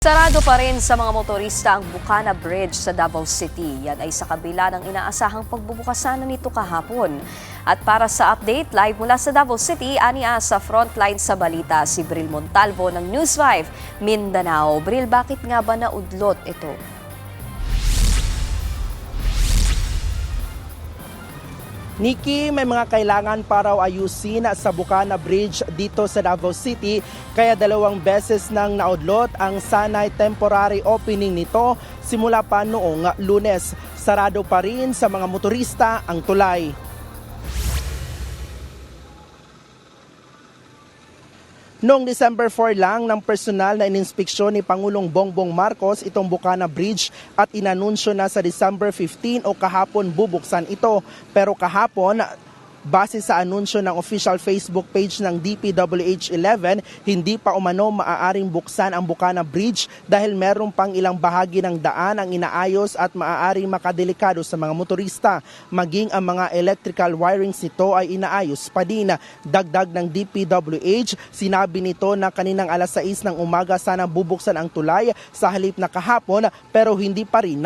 Sarado pa rin sa mga motorista ang Bucana Bridge sa Davao City. Yan ay sa kabila ng inaasahang pagbubukasan nito kahapon. At para sa update, live mula sa Davao City, aniya sa frontline sa balita si Bril Montalvo ng News 5 Mindanao. Bril, bakit nga ba naudlot ito? Nikki, may mga kailangan pa raw ayusin sa Bucana Bridge dito sa Davao City, kaya 2 beses nang naudlot ang sanay temporary opening nito simula pa noong Lunes. Sarado pa rin sa mga motorista ang tulay. Noong December 4 lang ng personal na ininspeksyon ni Pangulong Bongbong Marcos itong Bucana Bridge at inanunsyo na sa December 15 o kahapon bubuksan ito. Pero kahapon, base sa anunsyo ng official Facebook page ng DPWH 11, hindi pa umano maaaring buksan ang Bucana Bridge dahil meron pang ilang bahagi ng daan ang inaayos at maaaring makadelikado sa mga motorista. Maging ang mga electrical wirings nito ay inaayos pa din. Dagdag ng DPWH, sinabi nito na kaninang alas 6 ng umaga sana bubuksan ang tulay sa halip na kahapon pero hindi pa rin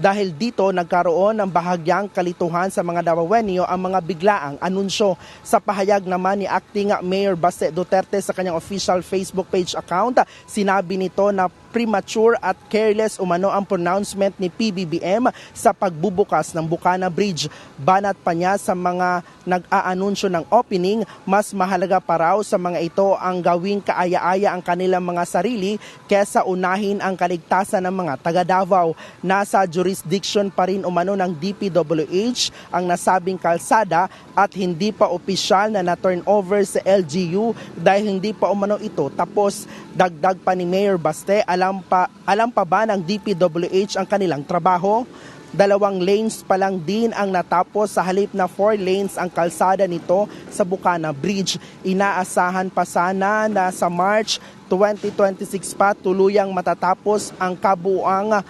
dahil dito nagkaroon ng bahagyang kalituhan sa mga Davaoenyo ang mga biglaang anunsyo. Sa pahayag naman ni Acting Mayor Baste Duterte sa kanyang official Facebook page account, sinabi nito na premature at careless umano ang pronouncement ni PBBM sa pagbubukas ng Bucana Bridge. Banat pa niya sa mga nag-aanunsyo ng opening, mas mahalaga pa raw sa mga ito ang gawing kaaya-aya ang kanilang mga sarili kesa unahin ang kaligtasan ng mga taga Davao. Nasa jurisdiction pa rin umano ng DPWH ang nasabing kalsada at hindi pa opisyal na na-turn over sa LGU dahil hindi pa umano ito tapos. Dagdag pa ni Mayor Baste, alam pa ba ng DPWH ang kanilang trabaho? 2 lanes pa lang din ang natapos sa halip na 4 lanes ang kalsada nito sa Bucana Bridge. Inaasahan pa sana na sa March 2026 pa tuluyang matatapos ang kabuuang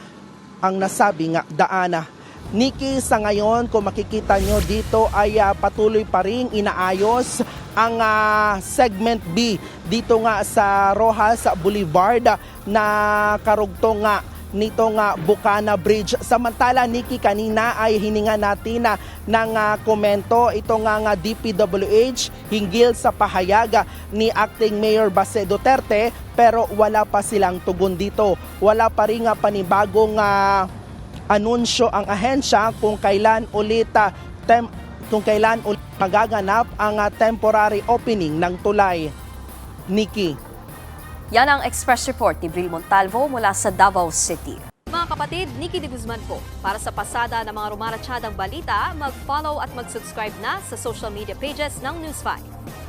ang nasabing daan. Nikki, sa ngayon kung makikita nyo dito ay patuloy pa rin inaayos ang segment B dito nga sa Rojas Boulevard na karugtong nga nitong Bucana Bridge. Samantala, Nikki, kanina ay hininga natin ng komento itong nga DPWH hinggil sa pahayag ni Acting Mayor Baste Duterte pero wala pa silang tugon dito. Wala pa rin panibagong anunsyo ang ahensya kung kailan ulit magaganap ang temporary opening ng tulay. Nikki. Yan ang Express Report ni Bril Montalvo mula sa Davao City. Mga kapatid, Nikki de Guzman po. Para sa pasada ng mga rumaratsyadang balita, mag-follow at mag-subscribe na sa social media pages ng News 5.